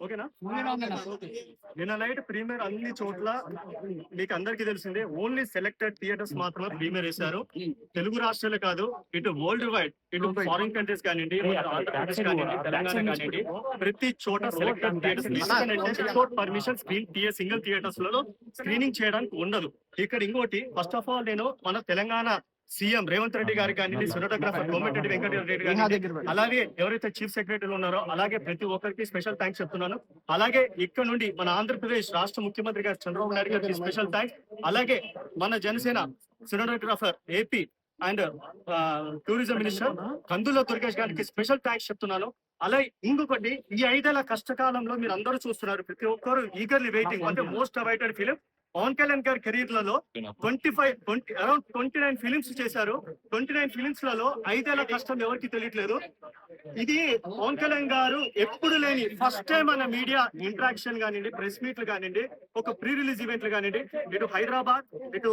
ఓకేనా. నిన్న night premier అన్ని చోట్ల మీకు అందరికీ తెలిసిందే, ఓన్లీ సెలెక్టెడ్ థియేటర్స్ మాత్రమే ప్రీమియర్ వేశారు. తెలుగు రాష్ట్రాలే కాదు, ఇటు వరల్డ్ వైడ్, ఇటు ఫారిన్ కంట్రీస్ కానివ్వండి, ఆంధ్రప్రదేశ్ కానివ్వండి, తెలంగాణ కానివ్వండి, ప్రతి చోట selected theatres without permission single theatres లలో స్క్రీనింగ్ చేయడానికి ఉండదు. ఇక్కడ ఇంకోటి, ఫస్ట్ ఆఫ్ ఆల్ నేను మన తెలంగాణ సీఎం రేవంత్ రెడ్డి గారికి కానీ, సినిమాటోగ్రాఫర్ కోమటిరెడ్డి వెంకటరెడ్డి గారికి, అలాగే ఎవరైతే చీఫ్ సెక్రటరీలు ఉన్నారో అలాగే ప్రతి ఒక్కరికి స్పెషల్ థ్యాంక్స్ చెప్తున్నాను. అలాగే ఇక్కడ నుండి మన ఆంధ్రప్రదేశ్ రాష్ట్ర ముఖ్యమంత్రి గారు చంద్రబాబు నాయుడు గారికి స్పెషల్ థ్యాంక్స్. అలాగే మన Janasena cinematographer AP and tourism minister Kandula Durgesh గారికి స్పెషల్ థ్యాంక్స్ చెప్తున్నాను. అలాగే ఇంకొకటి, ఈ 5 ఏళ్ల కష్టకాలంలో మీరు అందరూ చూస్తున్నారు, ప్రతి ఒక్కరు ఈగర్లీ వెయిటింగ్ అంటే most awaited film Pawan Kalyan గారి కెరీర్ లలో అరౌండ్ 29 ఫిలిమ్స్ చేశారు. 29 ఫిలిమ్స్ లలో 5 ఏళ్ల కష్టం ఎవరికి తెలియట్లేదు. ఇది పవన్ కళ్యాణ్ గారు ఎప్పుడు లేని ఫస్ట్ టైం మన మీడియా ఇంటరాక్షన్ కానివ్వండి, ప్రెస్ మీట్లు కానివ్వండి, ఒక ప్రీ రిలీజ్ ఈవెంట్లు కానివ్వండి, ఇటు హైదరాబాద్, ఇటు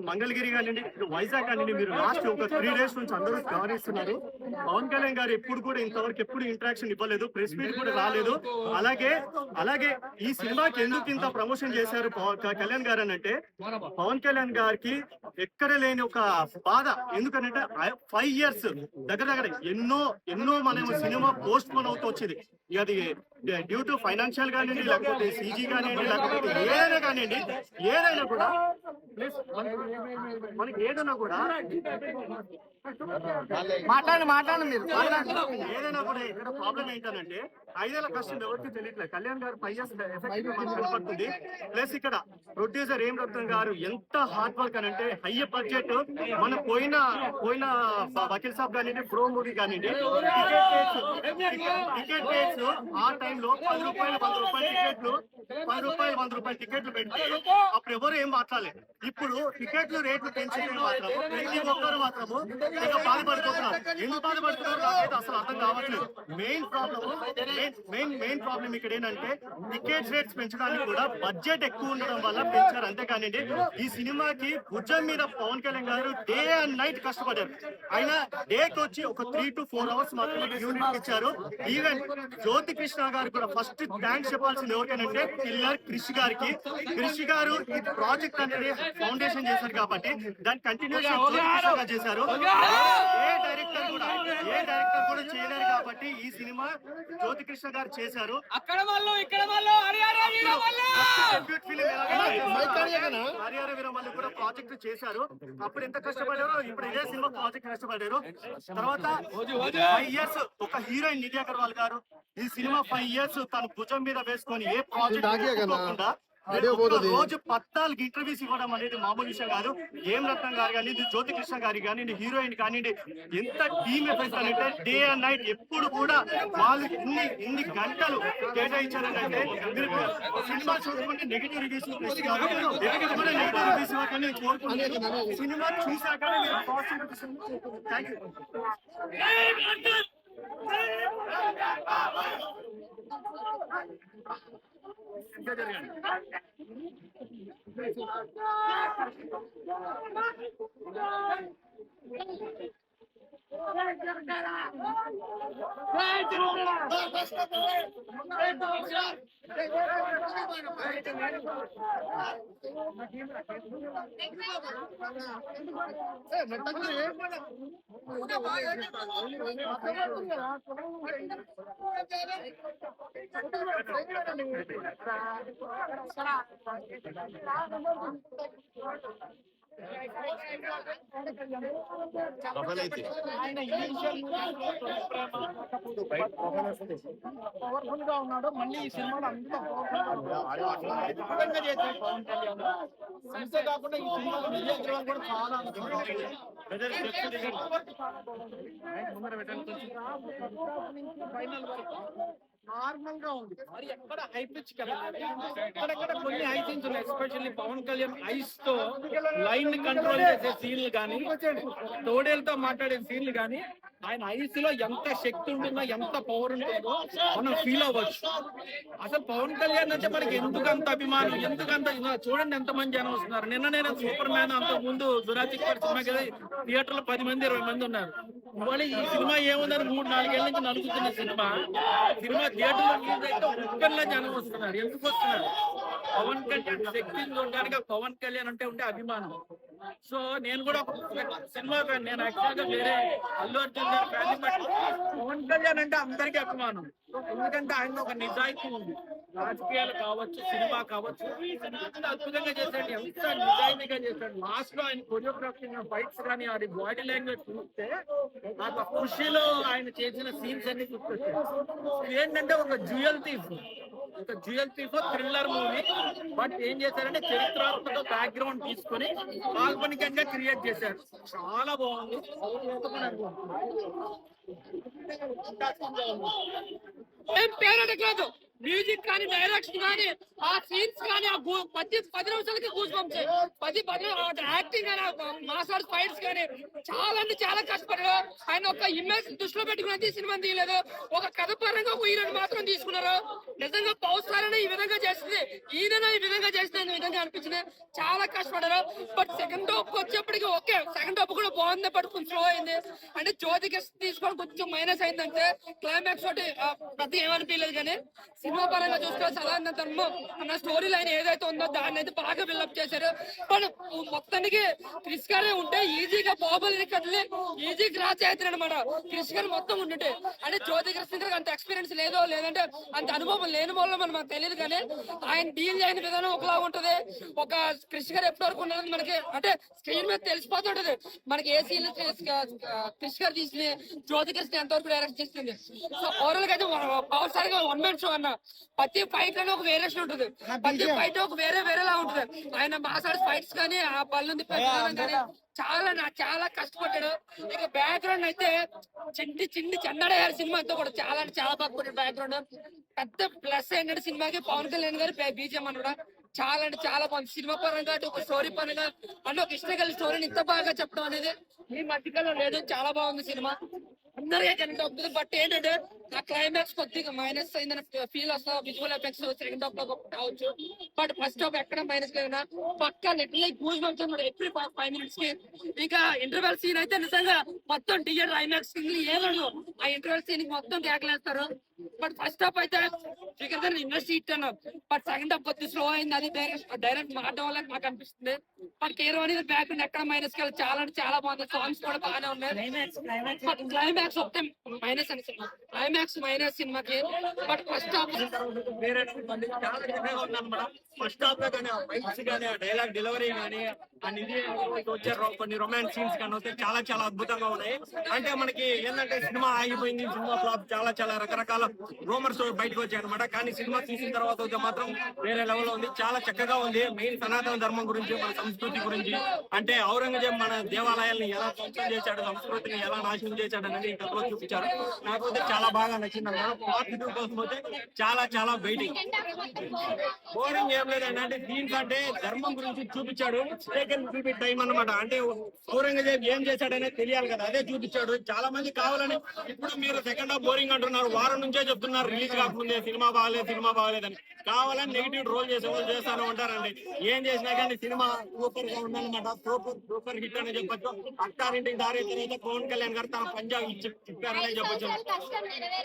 మంగళగిరి కానివ్వండి, ఇటు వైజాగ్ కానివ్వండి, మీరు లాస్ట్ ఒక 3 days నుంచి అందరూ గమనిస్తున్నారు. పవన్ కళ్యాణ్ గారు ఎప్పుడు కూడా ఇంతవరకు ఎప్పుడు ఇంటరాక్షన్ ఇవ్వలేదు, ప్రెస్ మీట్ కూడా రాలేదు. అలాగే ఈ సినిమాకి ఎందుకు ఇంత ప్రమోషన్ చేశారు కళ్యాణ్ గారు అని అంటే, పవన్ కళ్యాణ్ గారికి ఎక్కడ లేని ఒక బాధ. ఎందుకంటే 5 years దగ్గర ఎన్నో మనం సినిమా పోస్ట్ పోన్ అవుతూ వచ్చింది. అది డ్యూ టు ఫైనాన్షియల్ కానివ్వండి, లేకపోతే సీజీ కానివ్వండి, లేకపోతే ఏదైనా కూడా మనకి ఏదైనా కూడా మాట్లాడండి మీరు ఏదైనా కూడా ఇక్కడ ప్రాబ్లం ఏంటంటే 5 ఏళ్ల కష్టం ఎవరికి తెలియట్లేదు. కళ్యాణ్ గారు 5 years ఎఫెక్ట్ మనకు కనపడుతుంది. ప్లస్ ఇక్కడ ప్రొడ్యూసర్ ఏం రత్నం గారు ఎంత హార్డ్ వర్క్ అని అంటే, హై బడ్జెట్ మన పోయిన వకీల్ సాబ్ కానివ్వండి, ప్రో మూవీ కానివ్వండి, టికెట్ రేట్స్ ఆ టైంలో 10 రూపాయలు 100 రూపాయలు టికెట్లు, 10 రూపాయలు 100 రూపాయలు టికెట్లు పెడితే అప్పుడు ఎవరు ఏం మాట్లాడలేదు. ఇప్పుడు టికెట్లు రేట్లు పెంచడం మాత్రము ప్రతి ఒక్కరు మాత్రము ఇక బాధపడిపోతున్నారు. ఎందుకు బాధపడుతున్నారు నాకైతే అసలు అర్థం కావట్లేదు. మెయిన్ ప్రాబ్లం ఇక్కడ ఏంటంటే, టికెట్ రేట్స్ పెంచడానికి కూడా బడ్జెట్ ఎక్కువ ఉండడం వల్ల పెంచారు, అంతేకాని ఈ సినిమాకి భుజం మీద పవన్ కళ్యాణ్ గారు డే అండ్ నైట్ కష్టపడ్డారు. ఆయన డేకి వచ్చి ఒక 3 to 4 hours మాత్రమే యూనిట్ ఇచ్చారు. ఈవెన్ జ్యోతి కృష్ణ గారు కూడా ఫస్ట్ థ్యాంక్స్ చెప్పాల్సింది ఎవరికైనా కిల్లర్ క్రిష్ గారికి. క్రిష్ గారు ఈ ప్రాజెక్ట్ అనేది ఫౌండేషన్ చేశారు కాబట్టి దాన్ని కంటిన్యూషన్ చేశారు. ఏ డైరెక్టర్ కూడా చేయలేరు కాబట్టి ఈ సినిమా జ్యోతి కృష్ణ గారు చేశారు. హరిహర వీరమల్లు కూడా ప్రాజెక్ట్ చేశారు. అప్పుడు ఎంత కష్టపడారో ఇప్పుడు ఇదే సినిమా ప్రాజెక్ట్ కష్టపడారు. తర్వాత 5 years ఒక హీరోయిన్ నిధి అగర్వాల్ గారు ఈ సినిమా 5 years తన భుజం మీద వేసుకొని ఏ ప్రాజెక్ట్ రోజు 14 ఇంటర్వ్యూస్ ఇవ్వడం అనేది మామూలు విషయం కాదు. ఏం రత్నం గారు కానీ, జ్యోతి కృష్ణ గారి కానీ, హీరోయిన్ కానీ, ఎంత టీమ్ ఎఫెక్ట్ అంటే డే అండ్ నైట్ ఎప్పుడు కూడా వాళ్ళు ఇన్ని గంటలు కేటాయించారంటే, సినిమా చూసుకుంటే నెగిటివ్ రివ్యూస్ ఇవ్వకండి కోరుకుంటున్నాను. సినిమా చూసాక థ్యాంక్ యూ. ఇంకా జరగండి. పవర్ఫుల్ గా ఉన్నాడు. మళ్ళీ ఈ సినిమాలో అంతా పవన్ కళ్యాణ్ అంతే కాకుండా ఈ సినిమాలో విజయ్ అగర్వాల్ కూడా చాలా ఫైనల్ వరకు నార్మల్ గా ఉంది. మరి ఎక్కడ హై పిచ్ కదా, ఎక్కడెక్కడ కొన్ని హై సీన్స్ ఉన్నాయి. ఎస్పెషల్లీ పవన్ కళ్యాణ్ ఐస్ తో లైన్ కంట్రోల్ చేసే సీన్లు కానీ, తోడేలతో మాట్లాడే సీన్లు కానీ, ఆయన ఐస్ లో ఎంత శక్తి ఉంటుందో, ఎంత పవర్ ఉంటుందో మనం ఫీల్ అవ్వచ్చు. అసలు పవన్ కళ్యాణ్ అంటే మనకి ఎందుకంత అభిమానం, ఎందుకంత చూడండి ఎంత మంది జనం వస్తున్నారు. నిన్న నేను సూపర్ మ్యాన్ అంతకు ముందు జురాసిక్ పార్క్ సినిమా కదా, థియేటర్ లో 10 మంది 20 మంది ఉన్నారు. ఇవాళ ఈ సినిమా ఏముందని 3-4 ఏళ్ల నుంచి నడుపుతున్న సినిమా థియేటర్ లో రిలీజ్ అయితే ఒక్కర్లా జనం వస్తున్నారు. ఎందుకు వస్తున్నారు? పవన్ కళ్యాణ్ శక్తిని చూడడానికి పవన్ కళ్యాణ్ అంటే ఉంటే అభిమానం. సో నేను కూడా ఒక సినిమా ఫ్యాన్. నేను యాక్చువల్ గా వేరే అల్లు అర్జున్ గారి ఫ్యాన్, బట్ పవన్ కళ్యాణ్ అంటే అందరికీ అభిమానం. ఎందుకంటే ఆయన ఒక నిజాయితీ ఉంది. రాజకీయాలు కావచ్చు, సినిమా కావచ్చు, ఎంత అద్భుతంగా చేశాడు, ఎంత నిజాయితీగా చేశాడు. లాస్ట్ లో ఆయన కొరియోగ్రఫీ ఫైట్స్ కానీ అది బాడీ లాంగ్వేజ్ చూస్తే నాకు ఆ ఖుషిలో ఆయన చేసిన సీన్స్ అన్ని గుర్తొచ్చాయి. ఏంటంటే ఒక jewel thief thriller movie, but ఏం చేశారంటే చరిత్రాత్మక బ్యాక్గ్రౌండ్ తీసుకొని కాల్పనికంగా క్రియేట్ చేశారు. చాలా బాగుంది. ఏం పేరు కాదు, మ్యూజిక్ కానీ, డైరెక్షన్ కానీ, ఆ సీన్స్ కానీ, ఆ 10 నిమిషాలకి గూస్ బంప్స్, 10 యాక్టింగ్ కానీ, మాస్టర్స్ ఫైట్స్ కానీ చాలా అంటే చాలా కష్టపడారు. ఆయన ఒక ఇమేజ్ దృష్టిలో పెట్టుకుని సినిమా తీయలేదు. ఒక కథ పరంగా ఒక హీరోని మాత్రం తీసుకున్నారు. నిజంగా పౌస్టార్ ఈ విధంగా చేస్తుంది, ఈయన ఈ విధంగా చేస్తుంది విధంగా అనిపించింది. చాలా కష్టపడారు. బట్ సెకండ్ హాఫ్ వచ్చేప్పటికి ఓకే, సెకండ్ హాఫ్ కూడా బాగుంది, బట్ కొంచెం స్లో అయింది. అంటే జ్యోతికి తీసుకొని కొంచెం మైనస్ అయిందంటే క్లైమాక్స్ ఒకటి పెద్ద ఏమనిపించలేదు. కానీ సినిమా పరంగా చూస్తే సలాన్ ధర్మం అన్న స్టోరీ లైన్ ఏదైతే ఉందో దాన్ని అయితే బాగా బిల్డప్ చేశారు. బట్ మొత్తానికి క్రిష్ గారే ఉంటే ఈజీగా బాహుబలి కదిలి ఈజీ క్రాస్ చేస్తాడు అనమాట. క్రిష్ గారు మొత్తం ఉంటుంటే అంటే జ్యోతి కృష్ణ గారికి అంత ఎక్స్పీరియన్స్ లేదో, లేదంటే అంత అనుభవం లేని వల్ల మనకు తెలియదు. కానీ ఆయన డీల్ అయిన విధానం ఒకలా ఉంటది. ఒక క్రిష్ గారు ఎప్పటి వరకు ఉన్నది మనకి అంటే స్క్రీన్ మీద తెలిసిపోతుంటది మనకి ఏ సీన్ క్రిష్ గారు తీసింది, జ్యోతి కృష్ణ ఎంతవరకు డైరెక్ట్ చేస్తుంది. సో ఓవరాల్ గా అయితే పవర్ స్టార్ గా 1 man షో అన్న ప్రతి ఫైట్ లోనే ఒక వేరియేషన్ ఉంటుంది, ప్రతి ఫైట్ ఒక వేరేలా ఉంటుంది. ఆయన మాసాడు ఫైట్స్ కానీ, ఆ బల్లుంది కానీ చాలా కష్టపడ్డాడు. ఇక బ్యాక్గ్రౌండ్ అయితే చిన్ని చెన్నడయ్యారు సినిమా అంతా కూడా చాలా అంటే చాలా బాగా కొట్టాడు. బ్యాక్గ్రౌండ్ పెద్ద ప్లస్ ఏంటంటే సినిమాకి పవన్ కళ్యాణ్ గారు బీజిఎం అని కూడా చాలా అంటే చాలా బాగుంది. సినిమా పరంగా ఒక స్టోరీ పరంగా అంటే ఒక ఇష్టగల స్టోరీని ఇంత బాగా చెప్పడం అనేది ఈ మధ్యకాలం లేదు. చాలా బాగుంది సినిమా, అందరికీ కనెక్ట్ అవుతుంది. బట్ ఏంటంటే ఆ క్లైమాక్స్ కొద్దిగా మైనస్ అయిందని ఫీల్ వస్తా. విజువల్ ఎఫెక్ట్స్ సెకండ్ హాఫ్ లో కావచ్చు, బట్ ఫస్ట్ హాఫ్ ఎక్కడ మైనస్ లేదన్నా పక్కా నెట్లీ గూస్ బంప్స్ ఎవ్రీ 5 minutes కి. ఇంకా ఇంటర్వెల్ సీన్ అయితే నిజంగా మొత్తం థియేటర్ ఐమాక్స్ ఏదో ఆ ఇంటర్వెల్ సీన్ మొత్తం కేకలేస్తారు. బట్ ఫస్ట్ హాఫ్ అయితే ఇన్వెస్ట్ ఇట్టాను, బట్ సెకండ్ హాఫ్ కొద్దిగా స్లో అయింది. అది డైరెక్ట్ మారడం వల్ల మాకు అనిపిస్తుంది. బట్ కేరో అనేది బ్యాక్గ్రౌండ్ ఎక్కడ మైనస్ కి చాలా అంటే చాలా బాగుంది. సాంగ్స్ కూడా బాగానే ఉన్నాయి. బట్ క్లైమాక్స్ ఒకటే మైనస్ అని సినిమా, క్లైమాక్స్ మైనస్ సినిమాకి. But first half first half లో కానీ ఆ ఫైట్స్ కానీ, ఆ డైలాగ్ డెలివరీ కానీ, ఆ నిధి వచ్చారు కొన్ని రొమాన్స్ సీన్స్ కానీ వస్తే చాలా అద్భుతంగా ఉన్నాయి. అంటే మనకి ఏంటంటే సినిమా ఆగిపోయింది, సినిమా ఫ్లాప్, చాలా రకరకాల రూమర్స్ బయటకు వచ్చాయి అనమాట. కానీ సినిమా తీసిన తర్వాత అయితే మాత్రం వేరే లెవెల్ ఉంది, చాలా చక్కగా ఉంది. మెయిన్ సనాతన ధర్మం గురించి, మన సంస్కృతి గురించి, అంటే ఔరంగజేబ్ మన దేవాలయాల్ని ఎలా ధ్వంసం చేశాడు, సంస్కృతిని ఎలా నాశనం చేశాడు అనేది ఈ కథలో చూపించారు. నాకైతే చాలా బాగా నచ్చింది అన్నమాట. పార్ట్ 2 కోసం అయితే చాలా వెయిటింగ్. బోరింగ్ ఏం లేదు అంటే సీన్స్ అంటే ధర్మం గురించి చూపించాడు. టైం అన్నమాట. అంటే ఔరంగజేబ్ ఏం చేశాడనేది తెలియాలి కదా, అదే చూపించాడు. చాలా మంది కావాలని ఇప్పుడు మీరు సెకండ్ హాఫ్ బోరింగ్ అంటున్నారు, వారం నుంచే చెప్తున్నారు రిలీజ్ కాకముందే సినిమా బాగాలేదని. కావాలని నెగిటివ్ రోల్ చేసే వాళ్ళు చేస్తాను ఉంటారండి. ఏం చేసినా కానీ సినిమా సూపర్ గా ఉందన్నమాట. సూపర్ హిట్ అని చెప్పొచ్చు. అత్తారింటికి దారి తర్వాత పవన్ కళ్యాణ్ గారు తన పంజాబ్ చెప్పారనే చెప్పొచ్చు.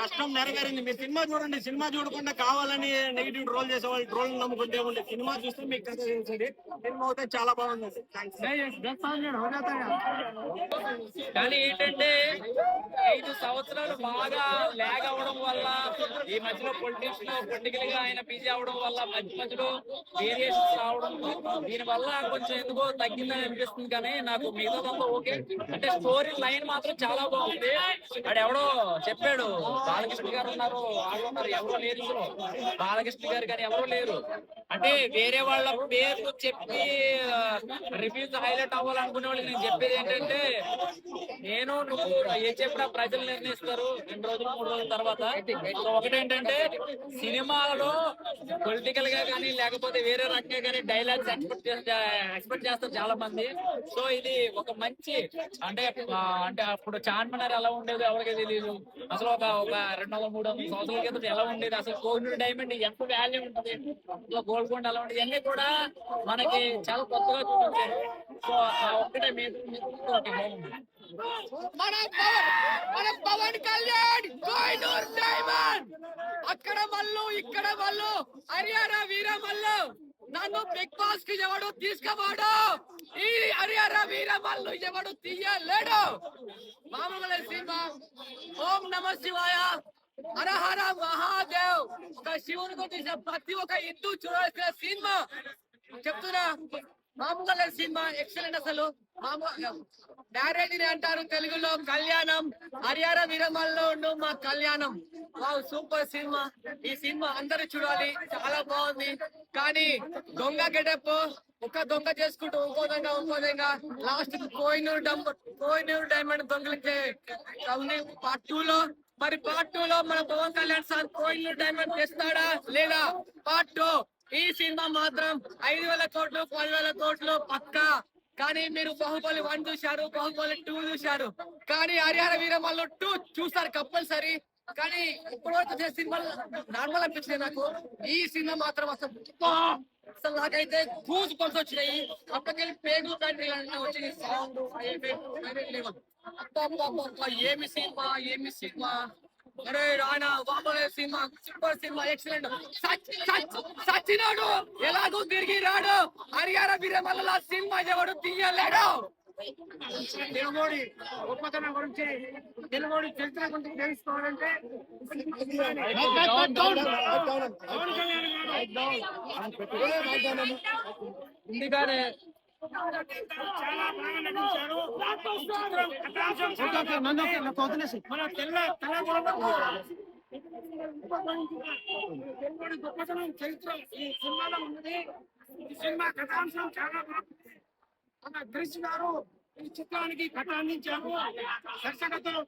కష్టం నెరవేరింది. మీరు సినిమా చూడండి, సినిమా చూడకుండా కావాలని నెగిటివ్ రోల్ చేసే వాళ్ళు ట్రోల్ నమ్ముకుంటే ఉండే. సినిమా చూస్తే మీకు కథ తెలిసేది. సినిమా అయితే చాలా బాగుంది. కానీ ఏంటంటే 5 సంవత్సరాలు బాగా ల్యాగ్ అవడం వల్ల, ఈ మధ్యలో పొలిటికల్ గా ఆయన బిజీ అవడం వల్ల మధ్యలో వేరియేషన్స్ రావడం, దీని వల్ల కొంచెం ఎందుకో తగ్గిందని అనిపిస్తుంది. కానీ నాకు మిగతా ఓకే. అంటే స్టోరీ లైన్ మాత్రం చాలా బాగుంది. వాడు ఎవడో చెప్పాడు, బాలకృష్ణ గారు ఉన్నారు, వాళ్ళు ఉన్నారు, ఎవరో లేరు ఇందులో. బాలకృష్ణ గారు కానీ ఎవరో లేరు. అంటే వేరే వాళ్ళ పేర్లు చెప్పి రివ్యూస్ హైలైట్ అవ్వాలనుకునే వాళ్ళకి నేను చెప్పేది ఏంటంటే, నువ్వు ఏ చెప్పినా ప్రజలు నిర్ణయిస్తారు 2 రోజులు 3 రోజుల తర్వాత. ఒకటేంటంటే సినిమాలో పొలిటికల్ గా కానీ లేకపోతే వేరే రకంగా కానీ డైలాగ్స్ ఎక్స్పెక్ట్ చేస్తారు చాలా మంది. సో ఇది ఒక మంచి అంటే అప్పుడు చార్మినార్ ఎలా ఉండేది ఎవరికి తెలియదు. అసలు ఒక 200-300 సంవత్సరాల క్రితం ఎలా ఉండేది, అసలు గోల్డ్ డైమండ్ ఎంత వాల్యూ ఉంటుంది, గోల్కొండ ఎలా ఉంటుంది, ఇవన్నీ కూడా మనకి చాలా కొత్తగా చూపించారు. సో ఒక్కటే మీకు బాగుంది. మన పవన్ కళ్యాణ్ కోహినూర్ డైమండ్ అక్కడ మల్లు ఇక్కడ మల్లు హరియాణ వీర మల్లు నన్ను బిగ్ బాస్ కి ఎవడు తీసుకుపోడు ఈ హరియాణ వీర మల్లు ఎవడు తీయలేడు మామూలు సినిమా ఓం నమ శివాయ హర హర మహాదేవ్ ఒక శివుని తీసిన ప్రతి ఒక్క హిందూ చూడాల్సిన సినిమా చెప్తున్నా మామూలు సినిమా ఎక్సలెంట్ అసలు డారెడ్డి అంటారు తెలుగులో కళ్యాణం హరియాణ వీరమల్లో ఉండు మా కళ్యాణం వావ్ సూపర్ సినిమా ఈ సినిమా అందరూ చూడాలి చాలా బాగుంది కానీ దొంగ గెటప్ ఒక దొంగ చేసుకుంటూ ఇంకో దొంగ లాస్ట్ కోహినూర్ డైమండ్ దొంగలించే పార్ట్ 2 లో మరి పార్ట్ 2 లో మన పవన్ కళ్యాణ్ సార్ కోహినూర్ డైమండ్ తెస్తాడా లేదా పార్ట్ 2 ఈ సినిమా మాత్రం 5,000 కోట్లు 10,000 కోట్లు పక్కా కానీ మీరు బాహుబలి 1 చూశారు బాహుబలి 2 చూశారు కానీ హరిహర వీరమల్లు 2 చూస్తారు కంపల్సరీ కానీ ఇప్పటి వరకు చేసే సినిమా నార్మల్ అనిపించింది నాకు ఈ సినిమా మాత్రం అసలు నాకైతే గూస్ బంప్స్ వచ్చినాయి అప్పటికెళ్ళి పేగు కంట్రీ వచ్చింది సౌండ్ ఏమి సినిమా అరే రానా బాబులే సినిమా సూపర్ సినిమా ఎక్సలెంట్ సచ్చినాడు ఎలాగో తిరిగి రాడు హరియాణ వీరమల్ల సినిమా ఎవడు తీయలేడు తెలుగోడి గొప్పతనం గురించి తెలుగోడి చరిత్ర గురించి తెలుసుకోవాలంటే పవన్ కళ్యాణ్ ఇందుకనే చాలా బాగా నటించారు. మన తెలుగుడి గొప్పతనం చరిత్ర ఈ సినిమాలో ఉన్నది. ఈ సినిమా కథాంశం చాలా బాగుంది. మన క్రిష్ గారు ఈ చిత్రానికి కథ అందించారు. దర్శకుడు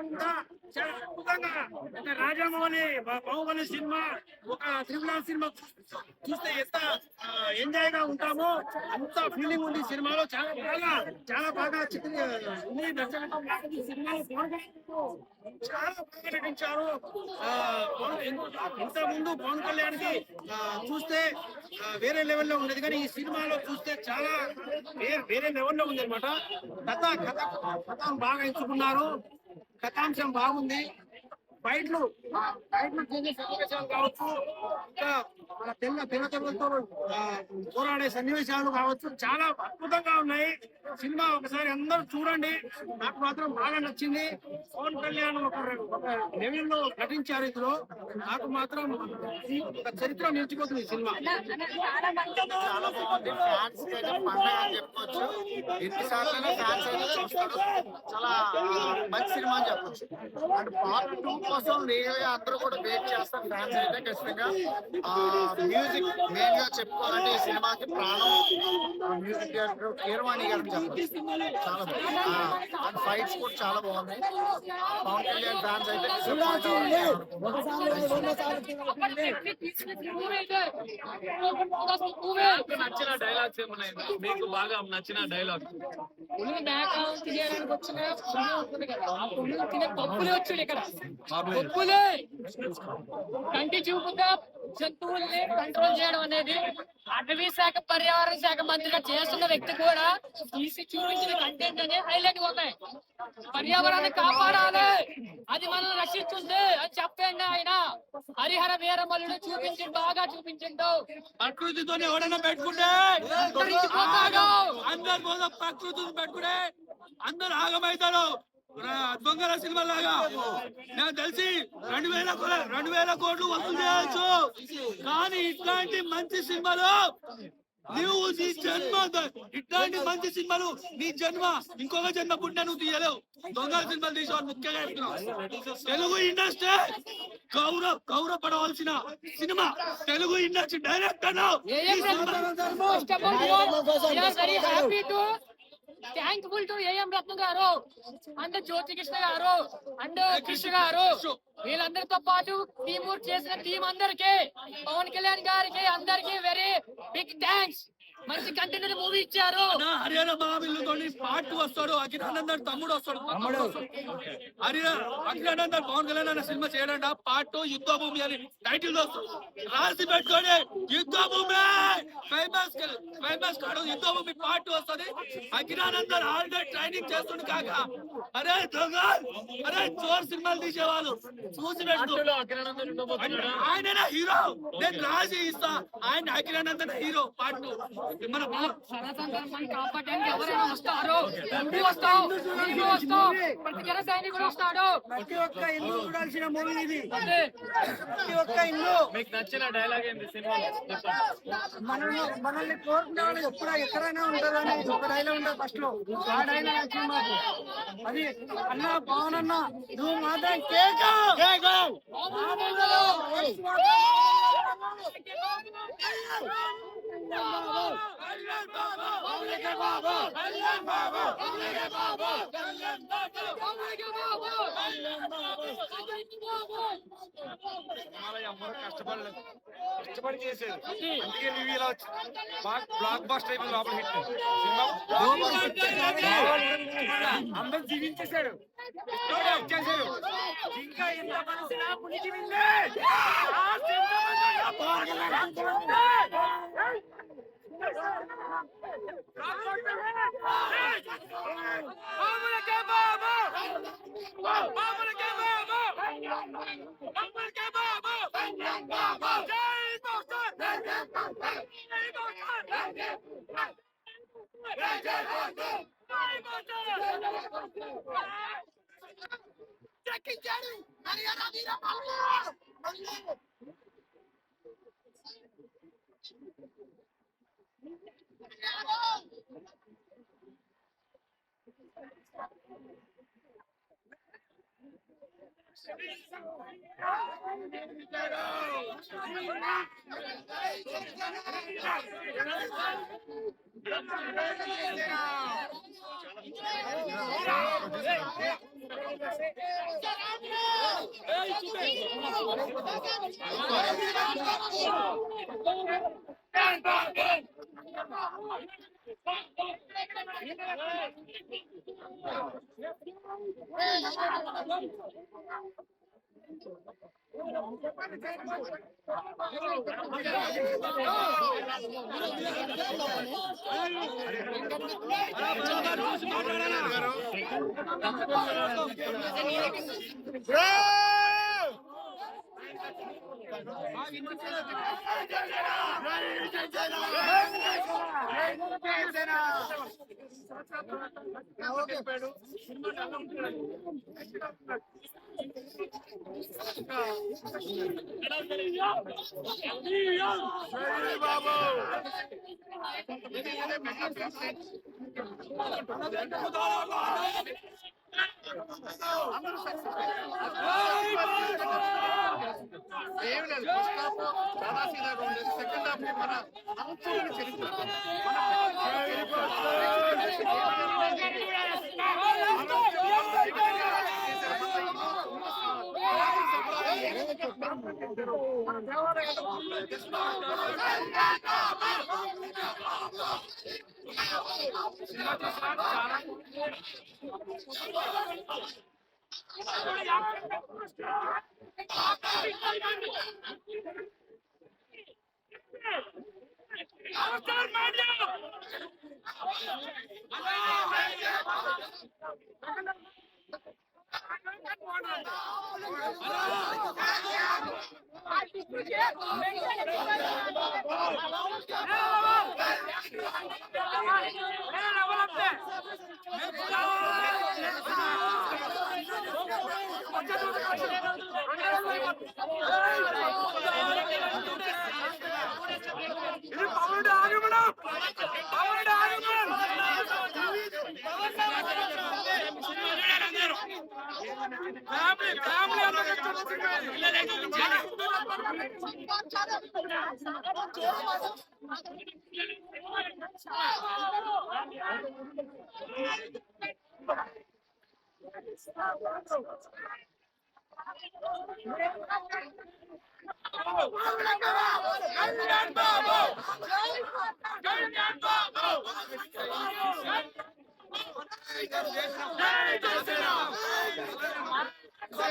కూడా చాలా అద్భుతంగా ఒక రాజమౌళి బాహుబలి సినిమా ఒక త్రిపుల సినిమా చూస్తే ఎంత ఎంజాయ్ గా ఉంటామో అంత ఫీలింగ్ ఉంది సినిమాలో. చాలా బాగా ఉంది దర్శకత్వం. ఈ సినిమాలో చాలా బాగా నటించారు. ఇంత ముందు పవన్ కళ్యాణ్ కి చూస్తే వేరే లెవెల్లో ఉండేది కానీ ఈ సినిమాలో చూస్తే చాలా వేరే లెవెల్లో ఉంది అనమాట. కథ బాగా ఎంచుకున్నారు. కథాంశం బాగుంది. ఫైట్లు చేసే సన్నివేశాలు కావచ్చు, ఇంకా మన తెల్లతో పోరాడే సన్నివేశాలు కావచ్చు, చాలా అద్భుతంగా ఉన్నాయి. సినిమా ఒకసారి అందరూ చూడండి. నాకు మాత్రం బాగా నచ్చింది. పవన్ కళ్యాణ్ ఒక లెవెల్లో నటించారు ఇందులో. నాకు మాత్రం ఒక చరిత్ర నిలిచిపోతుంది ఈ సినిమా. చాలా బాగుంది. ఫ్యాన్స్ అయితే పండగ అని చెప్పుకోవచ్చు. ఎన్నిసార్లు ఫ్యాన్స్ అయితే చూస్తారు. చాలా మంచి సినిమా అని చెప్పొచ్చు. అండ్ పార్ట్ 2 కోసం రియల్ గా అందరూ కూడా వెయిట్ చేస్తారు. ఫ్యాన్స్ అయితే ఖచ్చితంగా మ్యూజిక్ మెయిన్ గా చెప్పుకోవాలంటే ఈ సినిమాకి ప్రాణం మ్యూజిక్ డైరెక్టర్ కీరవాణి గారు చెప్పచ్చు. చాలా బాగుంది. అండ్ ఫైట్స్ కూడా చాలా బాగున్నాయి. పవన్ కళ్యాణ్ ఫ్యాన్స్ అయితే నచ్చిన డైలాగ్స్ ఏమన్నాయి మీకు? బాగా నచ్చిన డైలాగ్ తీయడానికి వచ్చిన తినే పప్పులే వచ్చాడు ఇక్కడ. పప్పులే కంటి చూపుగా జంతువుల్ని కంట్రోల్ చేయడం అనేది అటవీ శాఖ పర్యావరణ శాఖ మంత్రిగా చేస్తున్న వ్యక్తి కూడా తీసి చూపించిన కంటెంట్ అనేది హైలైట్ ఉన్నాయి. పర్యావరణాన్ని కాపాడాలి, అది మనల్ని రక్షిస్తుంది అని చెప్పండి. ఆయన హరిహర వీరమల్లుడు చూపించిండు, బాగా చూపించిండు. ప్రకృతితో ఎవడైనా పెట్టుకుంటే అందరు పోదా, ప్రకృతిని పెట్టుకుంటే అందరు ఆగమవుతారు. దొంగల సినిమా లాగా నాకు తెలిసి 2,000 కోట్లు వసూలు చేయొచ్చు. కానీ ఇట్లాంటి మంచి సినిమాలు నువ్వు నీ జన్మ ఇట్లాంటి మంచి సినిమాలు నీ జన్మ ఇంకొక జన్మ పుట్టిన నువ్వు తీయలేవు. దొంగల సినిమాలు తీసేవాడు ముఖ్యంగా చెప్తున్నావు. తెలుగు ఇండస్ట్రీ గౌరవపడవలసిన cinema. Telugu industry director thankful to AM Ratna గారు అండ్ జ్యోతి కృష్ణ గారు అండ్ కృష్ణ గారు, వీళ్ళందరితో పాటు టీం వర్క్ చేసిన టీం అందరికి, పవన్ కళ్యాణ్ గారికి అందరికి వెరీ బిగ్ థ్యాంక్స్. మంచి కంటెంట్ మూవీ ఇచ్చారు. హరియానా బాబిల్లుతో పార్ట్ వస్తాడు, అఖిలానందన్ తమ్ముడు వస్తాడు. అఖిలానందన్ పవన్ కళ్యాణ్ అనే సినిమా చేయడంట పార్ట్ యుద్ధ భూమి అని టైటిల్ వస్తుంది. రాసి పెట్టుకోండి, యుద్ధ భూమి ఫేమస్ కాడు, యుద్ధ భూమి పార్ట్ వస్తుంది. అఖిలానందన్ ఆల్రెడీ ట్రైనింగ్ చేస్తుండు కాక. అరే దొంగ, అరే చోర్ సినిమాలు తీసేవాళ్ళు చూసి పెట్టు. ఆయన హీరో, నేను రాసి ఇస్తా. ఆయన అఖిలానందన్ హీరో పార్ట్ 2. మన సనాతన ధర్మాన్ని కాపాడడానికి ఎవరైనా వస్తారు. నువ్వు వస్తావు, నేను వస్తావు, ప్రతి జన సైనికుడు వస్తాడు. ప్రతి ఒక్క హిందూ చూడాల్సిన మూవీ ఇది. అదే ప్రతి ఒక్క హిందూ మీకు నచ్చిన డైలాగ్ ఏంటి సినిమాలో మనల్ని కోరుకునే వాళ్ళు ఎప్పుడు ఎక్కడైనా ఉంటారని ఒక డైలాగ్ ఉంటుంది ఫస్ట్ లో. ఆ డైలాగ్ వచ్చింది మాకు. అది అన్న పవన్ అన్న నువ్వు మాత్రం కేక కష్టపడి చేసేది, అందుకే రివ్యూ ఇలా వచ్చింది. బ్లాక్ బాస్టర్ అయిపోయింది లోపల హిట్ సినిమా. అందరూ జీవించేశారు, వచ్చేసారు. ఇంకా ఎంత మనసు పులికి సాదాసీదాగా ఉండేది. సెకండ్ హాఫ్ మన అంచుకుని చరిత్ర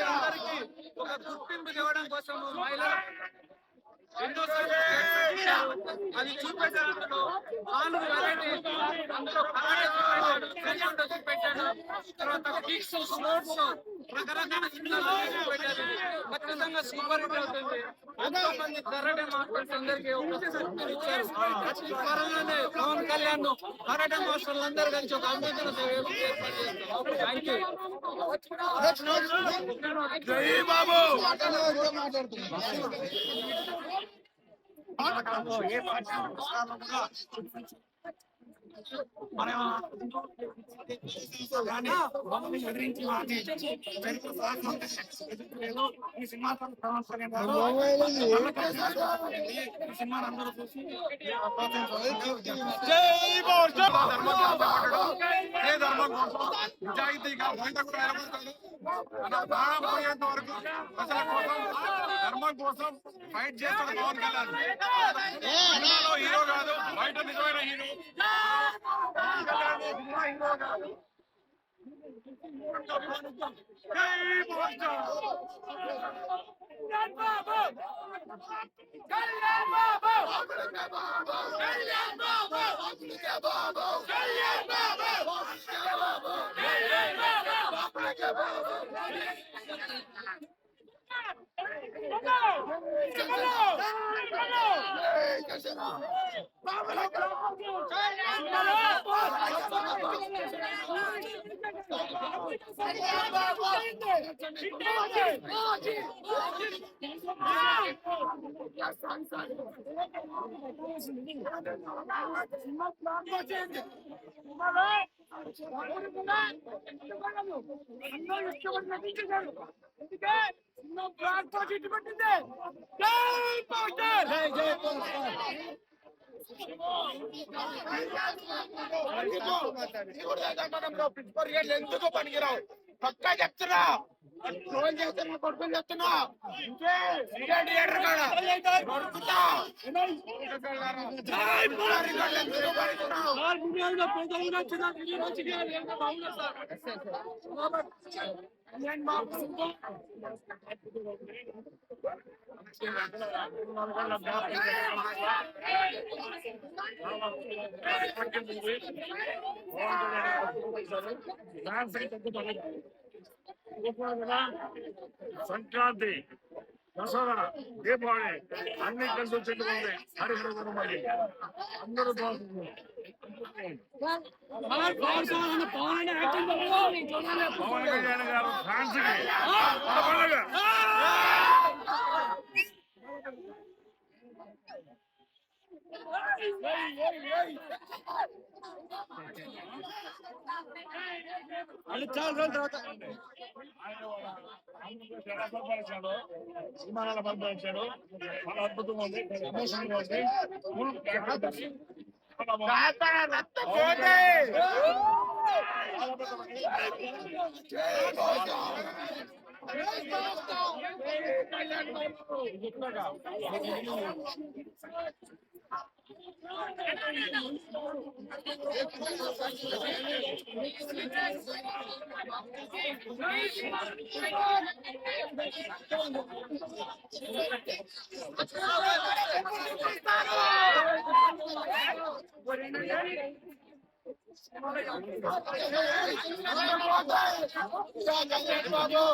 అందరికీ ఒక గుర్తింపు ఇవ్వడం కోసం మహిళలు ఎన్నో అది చూపెట్టారు. అందులో 4 వెరైటీస్, అందులో పెట్టాడు. తర్వాత కిక్స్, స్పోర్ట్స్, రకరకాల చిన్నలు పెట్టారు. ఖచ్చితంగా సూపర్ హిట్ అవుతుంది. ఎంతో మంది కరాటే మాస్టర్స్ అందరికీ ఒక స్ఫూర్తిని ఇచ్చారు. ఈ త్వరలోనే పవన్ కళ్యాణ్ కరాటే మాస్టర్లు అందరూ కలిసి ఒక అంబేద్కర్ ఏర్పాటు చేస్తాం. Thank you. జై బాబు. ఏ పార్టీ పుస్తకాల్లో కూడా మనం కానీ మమ్మల్ని ఎదిరించి వారిని చరిత్ర ఈ సినిమా అందరూ చూసి జై బాబు. ధర్మం కాపాడడం, ఏ ధర్మం కోసం నిజాయితీగా బయట కూడా నిలబడతాడు. తన ప్రాణం పోయేంత వరకు ప్రజల కోసం, ధర్మం కోసం ఫైట్ చేస్తాడు పవన్ కళ్యాణ్. సినిమాలో హీరో కాదు, బయట నిజమైన హీరో. పవన్ కళ్యాణ్ సినిమా హీరో కాదు. జై పవన్ ఎందుకు పనికిరావు పక్కా చెప్తున్నా. ఫోన్ చేస్తున్నా, కొడుకుని చెప్తున్నా. థియేటర్ కాడ కొడుకుతా. సంక్రాంతి, దసరా, దీపావళి అన్ని కలిసి వచ్చేటువంటి హరిహర అందరూ బాగుంటుంది. పవన్ కళ్యాణ్ గారు ఫ్యాన్స్ పండుగ. చాలా రోజుల తర్వాత విమానాల పరిపాలించాడు. చాలా అద్భుతంగా ఉంది, ఎమోషన్గా ఉంది. బాబు